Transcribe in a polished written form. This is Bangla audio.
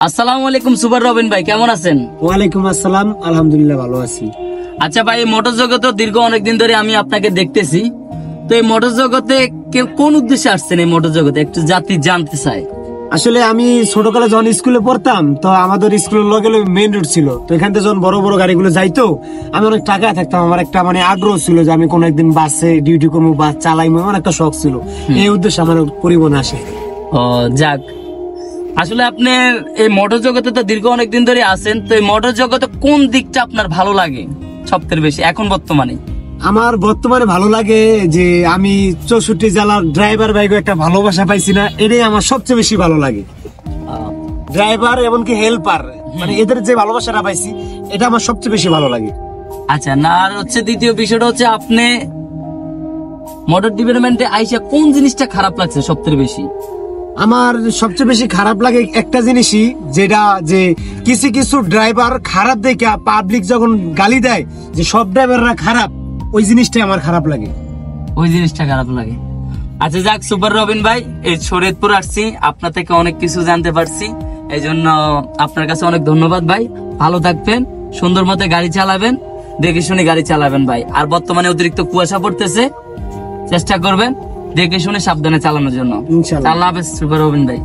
আসসালামু আলাইকুম সুপার রবিন ভাই, কেমন আছেন? ওয়ালাইকুম আসসালাম, আলহামদুলিল্লাহ ভালো আছি। আচ্ছা ভাই, এই মোটর জগতে দীর্ঘ অনেকদিন ধরে আমি আপনাকে দেখতেছি, তো এই মোটর জগতে কোন উদ্দেশ্যে আসছেন? এই মোটর জগতে একটু জানতে চাই। আসলে আমি ছোটকালে যখন স্কুলে পড়তাম, তো আমাদের স্কুলের লগে মেইন রোড ছিল, তো এখান থেকে যখন বড় বড় গাড়িগুলো যাইতো, আমি অনেক টাকায় থাকতাম। আমার একটা আগ্রহ ছিল যে আমি কোনো একদিন বাসে ডিউটি করবো, বাস চালাইবো, আমার একটা শখ ছিল। এই উদ্দেশ্যে আমার পরিবহন আসে। ও যাক, আসলে আপনি এই মোটর জগতে তো দীর্ঘ অনেকদিন ধরে আছেন, তো এই মোটর জগতে কোন দিকটা আপনার ভালো লাগে সবথেকে বেশি এখন বর্তমানে? আমার বর্তমানে ভালো লাগে যে আমি 64 জেলার ড্রাইভার ভাইকে একটা ভালোবাসা পাইছি না, এটাই আমার সবচেয়ে বেশি ভালো লাগে। ড্রাইভার এমনকি হেল্পার, মানে এদের যে ভালোবাসাটা পাইছি, এটা আমার সবচেয়ে বেশি ভালো লাগে। আচ্ছা, না আর হচ্ছে দ্বিতীয় বিষয়টা হচ্ছে আপনি মোটর ডিপার্টমেন্টে আইসা কোন জিনিসটা খারাপ লাগছে সবথেকে বেশি? আমার সবচেয়ে বেশি খারাপ লাগে একটা জিনিসই, যেটা যে কিছু কিছু ড্রাইভার খারাপ দেখে পাবলিক যখন গালি দেয় যে সব ড্রাইভাররা খারাপ, ওই জিনিসটাই আমার খারাপ লাগে। ওই জিনিসটা খারাপ লাগে। আচ্ছা যাক সুপার রবিন ভাই, এই শরীয়তপুর আসছি, আপনার থেকে অনেক কিছু জানতে পারছি, এই জন্য আপনার কাছে অনেক ধন্যবাদ ভাই। ভালো থাকবেন, সুন্দর মতো গাড়ি চালাবেন, দেখে শুনে গাড়ি চালাবেন ভাই। আর বর্তমানে অতিরিক্ত কুয়াশা পড়তেছে, চেষ্টা করবেন দেখে শুনে সাবধানে চালানোর জন্য। ইনশাআল্লাহ। আল্লাহ হাফেজ সুপার রবিন ভাই।